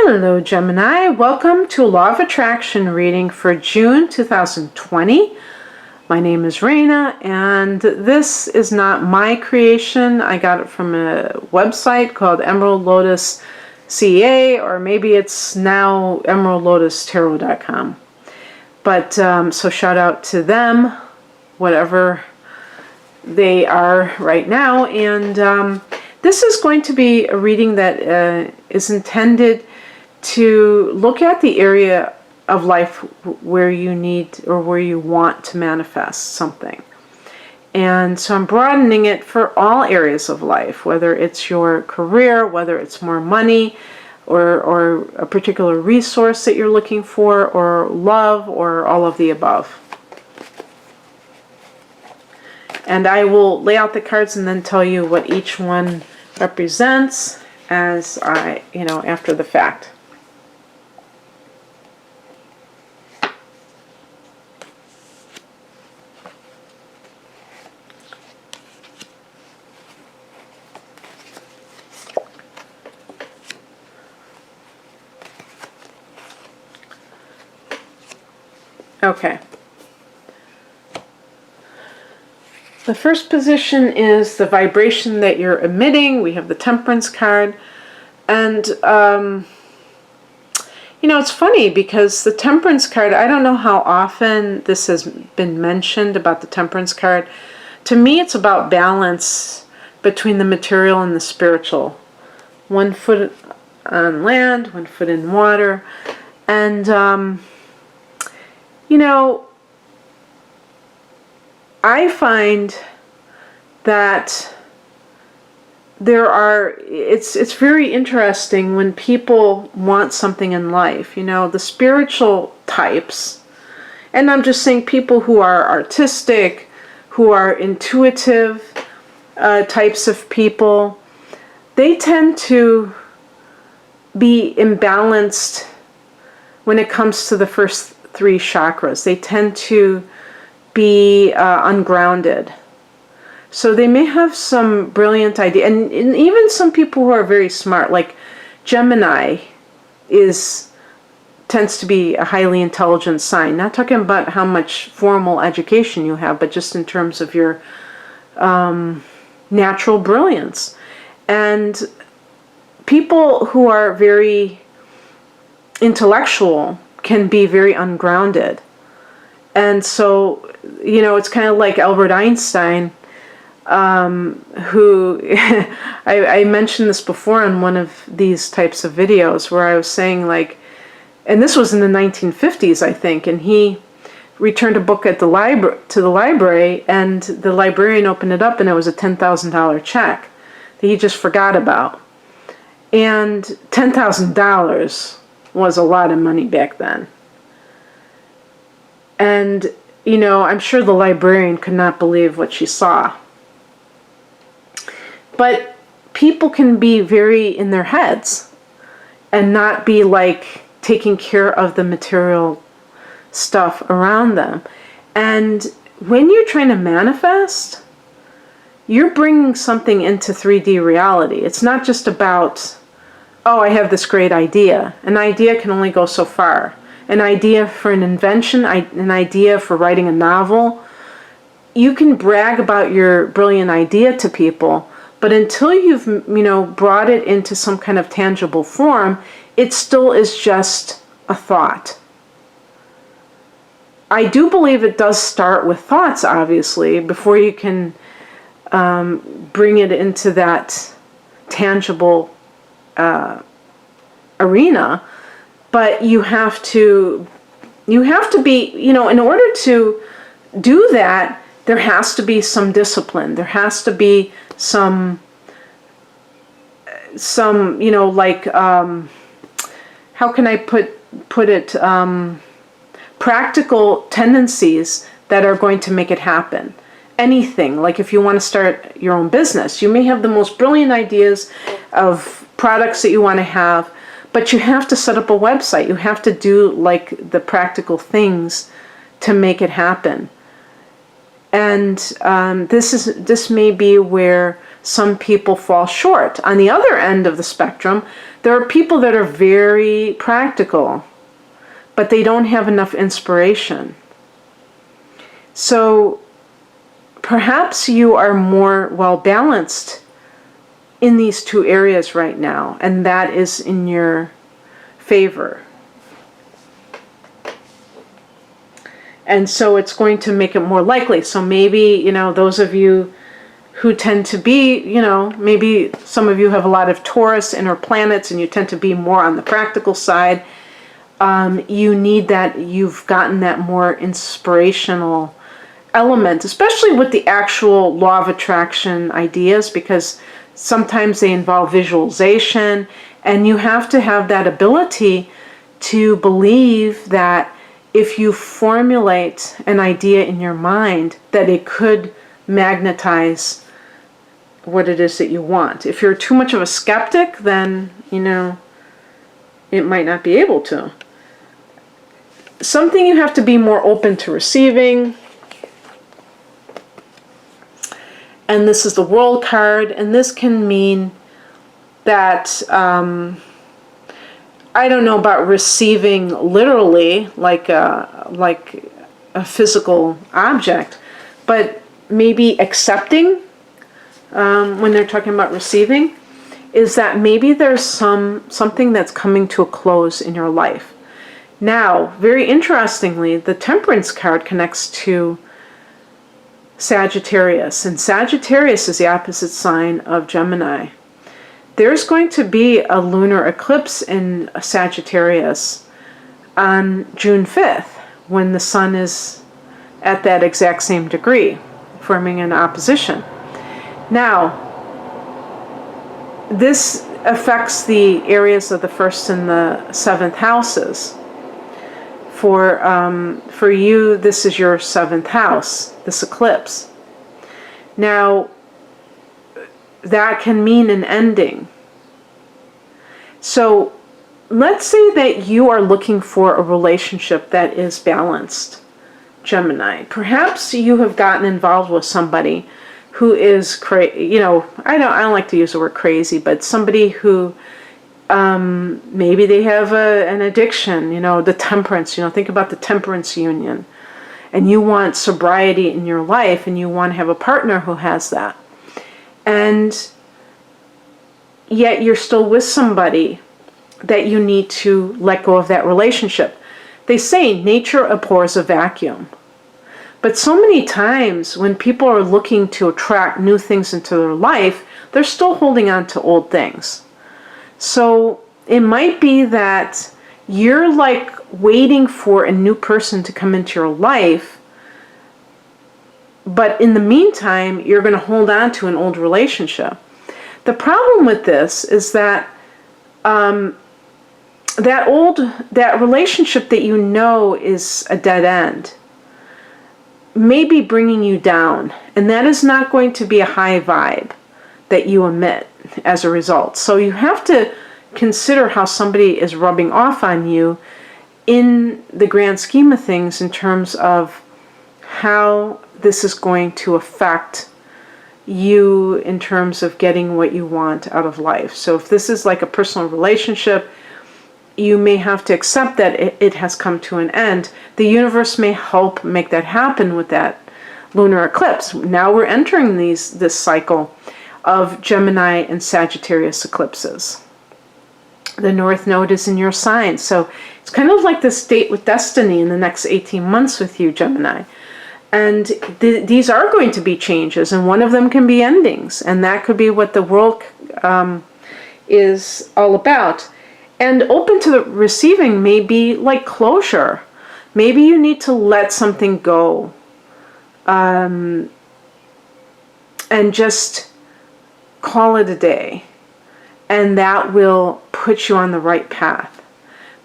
Hello Gemini, welcome to Law of Attraction reading for June 2020. My name is Raina and this is not my creation. I got it from a website called Emerald Lotus CA, or maybe it's now emeraldlotustarot.com. But so shout out to them, whatever they are right now. And this is going to be a reading that is intended to look at the area of life where you need or where you want to manifest something. And so I'm broadening it for all areas of life, whether it's your career, whether it's more money, or a particular resource that you're looking for, or love, or all of the above. And I will lay out the cards and then tell you what each one represents as after the fact. Okay. The first position is the vibration that you're emitting. We have the Temperance card. And, it's funny because the Temperance card, I don't know how often this has been mentioned about the Temperance card. To me, it's about balance between the material and the spiritual. 1 foot on land, 1 foot in water. And, I find that it's very interesting when people want something in life. The spiritual types, and I'm just saying people who are artistic, who are intuitive types of people, they tend to be imbalanced when it comes to the first 3 chakras. They tend to be ungrounded. So they may have some brilliant idea, and even some people who are very smart, like Gemini tends to be a highly intelligent sign. Not talking about how much formal education you have, but just in terms of your natural brilliance. And people who are very intellectual can be very ungrounded. And so, it's kind of like Albert Einstein, who, I mentioned this before on one of these types of videos where I was saying and this was in the 1950s, I think, and he returned a book at to the library, and the librarian opened it up and it was a $10,000 check that he just forgot about. And $10,000 was a lot of money back then. And, I'm sure the librarian could not believe what she saw. But people can be very in their heads and not be taking care of the material stuff around them. And when you're trying to manifest, you're bringing something into 3D reality. It's not just about, oh, I have this great idea. An idea can only go so far. An idea for an invention, an idea for writing a novel. You can brag about your brilliant idea to people, but until you've, brought it into some kind of tangible form, it still is just a thought. I do believe it does start with thoughts, obviously, before you can bring it into that tangible arena. But you have to be, in order to do that, there has to be some discipline. There has to be some how can I put it, practical tendencies that are going to make it happen. Anything, like if you want to start your own business, you may have the most brilliant ideas of products that you want to have, but you have to set up a website. You have to do the practical things to make it happen. And this may be where some people fall short. On the other end of the spectrum, there are people that are very practical, but they don't have enough inspiration. So perhaps you are more well balanced in these two areas right now, and that is in your favor. And so it's going to make it more likely. So maybe, those of you who tend to be, maybe some of you have a lot of Taurus inner planets and you tend to be more on the practical side. You need that, you've gotten that more inspirational element, especially with the actual law of attraction ideas, because sometimes they involve visualization, and you have to have that ability to believe that if you formulate an idea in your mind, that it could magnetize what it is that you want. If you're too much of a skeptic, then, it might not be able to. Something you have to be more open to receiving. And this is the World card, and this can mean that, I don't know about receiving literally, like a physical object, but maybe accepting, when they're talking about receiving, is that maybe there's something that's coming to a close in your life. Now, very interestingly, the Temperance card connects to Sagittarius, and Sagittarius is the opposite sign of Gemini. There's going to be a lunar eclipse in Sagittarius on June 5th, when the sun is at that exact same degree, forming an opposition. Now, this affects the areas of the first and the seventh houses. For you, this is your seventh house, this eclipse. Now, that can mean an ending. So, let's say that you are looking for a relationship that is balanced, Gemini. Perhaps you have gotten involved with somebody who is I don't like to use the word crazy, but somebody who maybe they have an addiction, the temperance, think about the temperance union, and you want sobriety in your life, and you want to have a partner who has that. And yet you're still with somebody that you need to let go of that relationship. They say nature abhors a vacuum. But so many times when people are looking to attract new things into their life, they're still holding on to old things. So it might be that you're like waiting for a new person to come into your life, but in the meantime, you're going to hold on to an old relationship. The problem with this is that that relationship that is a dead end may be bringing you down, and that is not going to be a high vibe that you emit as a result. So you have to consider how somebody is rubbing off on you in the grand scheme of things, in terms of how this is going to affect you in terms of getting what you want out of life. So if this is like a personal relationship, you may have to accept that it has come to an end. The universe may help make that happen with that lunar eclipse. Now we're entering this cycle of Gemini and Sagittarius eclipses. The North Node is in your sign, so it's kind of like this date with destiny in the next 18 months with you, Gemini. And these are going to be changes, and one of them can be endings, and that could be what the world is all about. And open to the receiving may be like closure. Maybe you need to let something go, and just call it a day. And that will put you on the right path.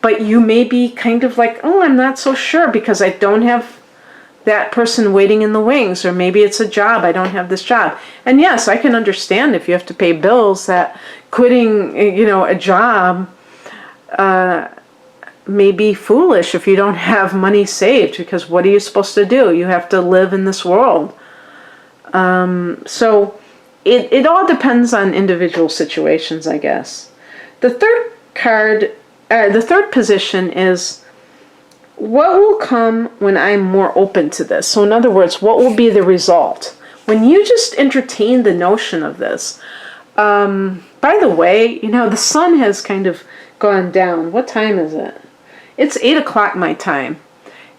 But you may be kind of like, oh, I'm not so sure because I don't have that person waiting in the wings, or maybe it's a job, I don't have this job. And yes, I can understand if you have to pay bills that quitting, a job may be foolish if you don't have money saved, because what are you supposed to do? You have to live in this world. So it all depends on individual situations, I guess. The third card, the third position is what will come when I'm more open to this. So in other words, what will be the result? When you just entertain the notion of this. By the way, the sun has kind of gone down. What time is it? It's 8 o'clock my time.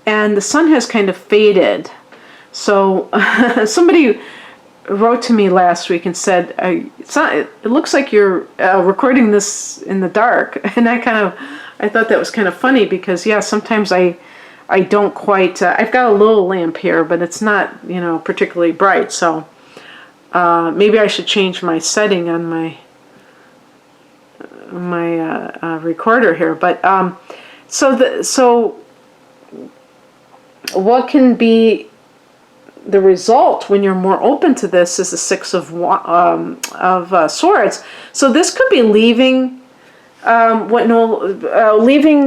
And the sun has kind of faded. So somebody wrote to me last week and said, it looks like you're recording this in the dark. And I thought that was kind of funny because, yeah, sometimes I don't quite, I've got a little lamp here, but it's not, particularly bright. So maybe I should change my setting on my recorder here. But so what can be the result when you're more open to this is the Six of Swords. So this could be leaving leaving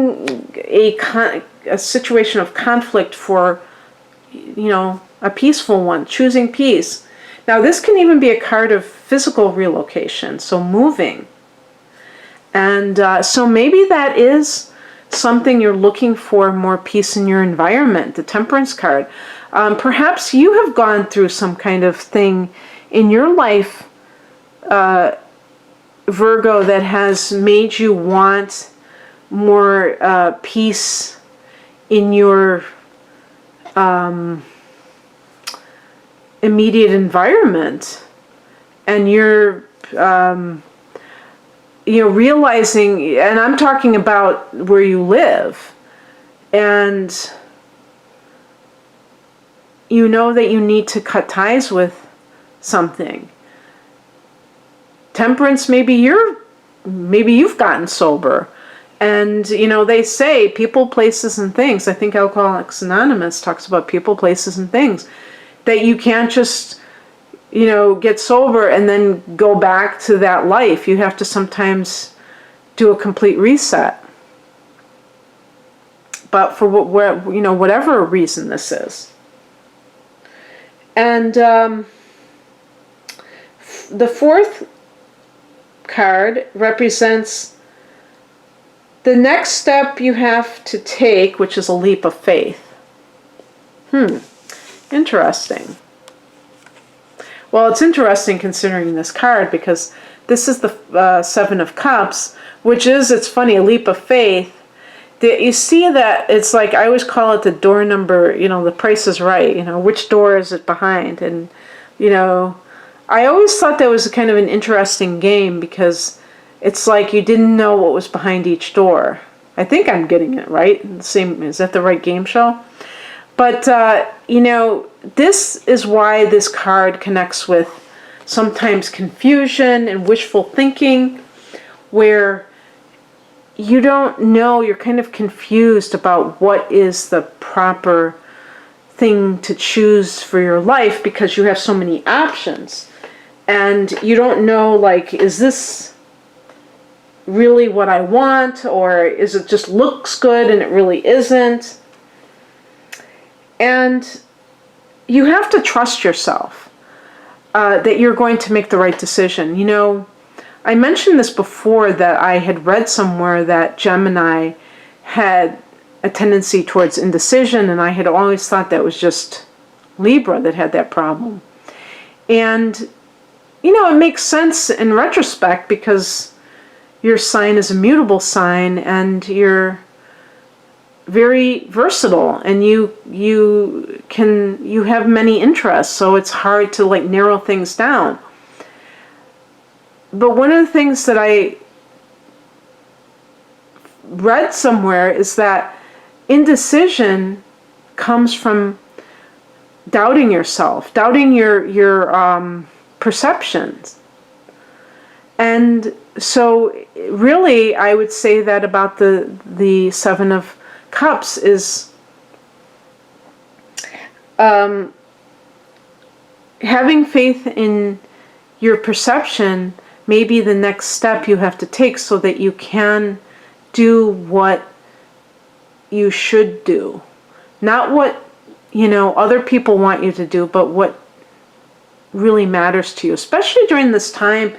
a situation of conflict for a peaceful one, choosing peace. Now this can even be a card of physical relocation, so moving. And so maybe that is something you're looking for, more peace in your environment, the Temperance card. Perhaps you have gone through some kind of thing in your life, Virgo, that has made you want more peace in your immediate environment. And you're realizing, and I'm talking about where you live, and you know that you need to cut ties with something. Temperance, maybe you've gotten sober, and they say people, places, and things. I think Alcoholics Anonymous talks about people, places, and things, that you can't just get sober and then go back to that life. You have to sometimes do a complete reset. But for whatever reason this is. And the fourth card represents the next step you have to take, which is a leap of faith. Interesting. Well, it's interesting considering this card because this is the Seven of Cups, which is, it's funny, a leap of faith. You see that it's like, I always call it the door number, the Price is Right, which door is it behind? And, I always thought that was kind of an interesting game because it's like you didn't know what was behind each door. I think I'm getting it right. Is that the right game show? But, this is why this card connects with sometimes confusion and wishful thinking, where you don't know, you're kind of confused about what is the proper thing to choose for your life because you have so many options. And you don't know, like, is this really what I want, or is it just looks good and it really isn't? And you have to trust yourself that you're going to make the right decision. I mentioned this before, that I had read somewhere that Gemini had a tendency towards indecision, and I had always thought that was just Libra that had that problem. And, it makes sense in retrospect because your sign is a mutable sign and you're very versatile and you have many interests, so it's hard to narrow things down. But one of the things that I read somewhere is that indecision comes from doubting yourself, doubting your perceptions. And so really I would say that about the Seven of Cups is having faith in your perception may be the next step you have to take so that you can do what you should do. Not what, other people want you to do, but what really matters to you, especially during this time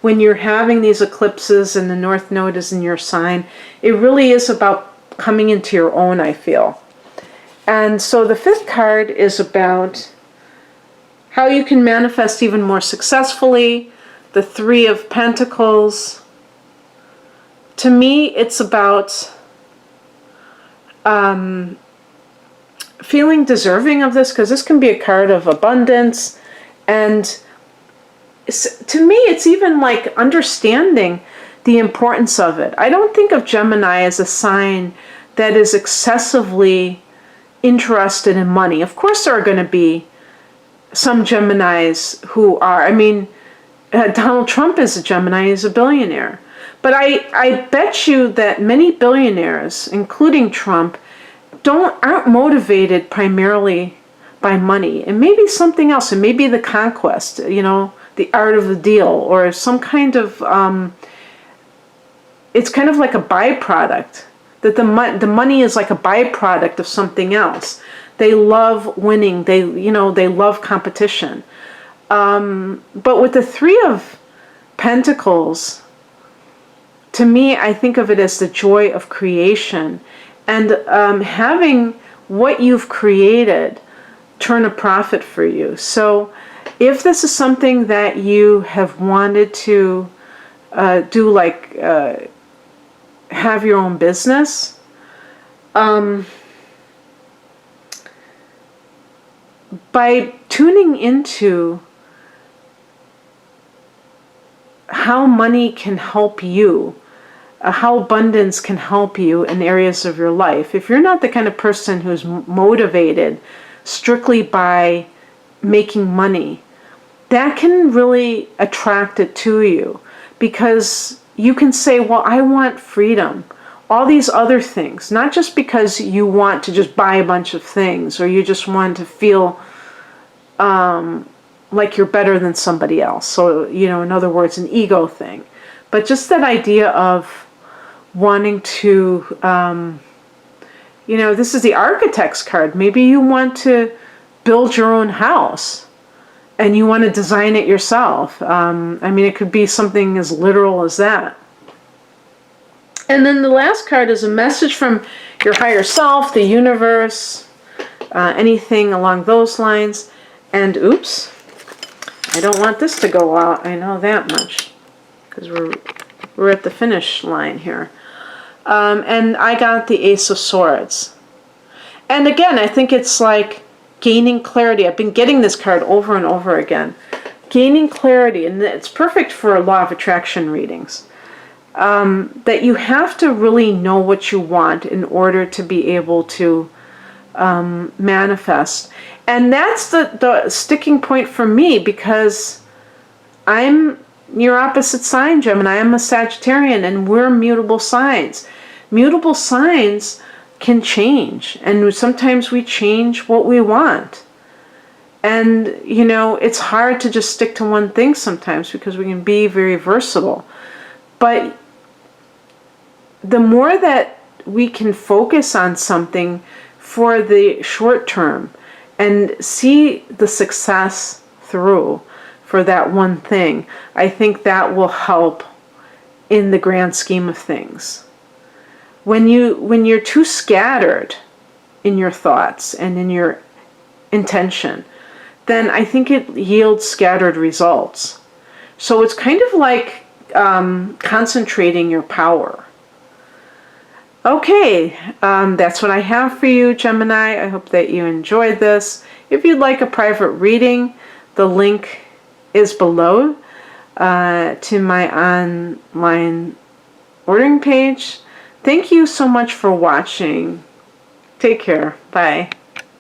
when you're having these eclipses and the North Node is in your sign. It really is about coming into your own, I feel. And so the fifth card is about how you can manifest even more successfully. The Three of Pentacles. To me, it's about feeling deserving of this, because this can be a card of abundance. And to me, it's even like understanding the importance of it. I don't think of Gemini as a sign that is excessively interested in money. Of course, there are going to be some Geminis who are, I mean, Donald Trump is a Gemini, he's a billionaire. But I bet you that many billionaires, including Trump, aren't motivated primarily by money. It may be something else. It may be the conquest, the art of the deal, or some kind of, it's kind of like a byproduct. That the money is like a byproduct of something else. They love winning. They love competition. But with the Three of Pentacles, to me, I think of it as the joy of creation, and having what you've created turn a profit for you. So if this is something that you have wanted to do, like have your own business, by tuning into how money can help you, how abundance can help you in areas of your life. If you're not the kind of person who's motivated strictly by making money, that can really attract it to you, because you can say, well, I want freedom, all these other things, not just because you want to just buy a bunch of things, or you just want to feel like you're better than somebody else. So, in other words, an ego thing. But just that idea of wanting to, this is the architect's card. Maybe you want to build your own house and you want to design it yourself. It could be something as literal as that. And then the last card is a message from your higher self, the universe, anything along those lines. And oops, I don't want this to go out. I know that much, because we're at the finish line here. And I got the Ace of Swords. And again, I think it's like gaining clarity. I've been getting this card over and over again. Gaining clarity, and it's perfect for law of attraction readings. That you have to really know what you want in order to be able to manifest. And that's the sticking point for me, because I'm your opposite sign, Gemini. I'm a Sagittarian, and we're mutable signs. Mutable signs can change, and sometimes we change what we want. And, it's hard to just stick to one thing sometimes, because we can be very versatile. But the more that we can focus on something for the short term and see the success through for that one thing, I think that will help in the grand scheme of things. When you're too scattered in your thoughts and in your intention, then I think it yields scattered results. So it's kind of like concentrating your power. Okay, that's what I have for you, Gemini. I hope that you enjoyed this. If you'd like a private reading, the link is below to my online ordering page. Thank you so much for watching. Take care. Bye.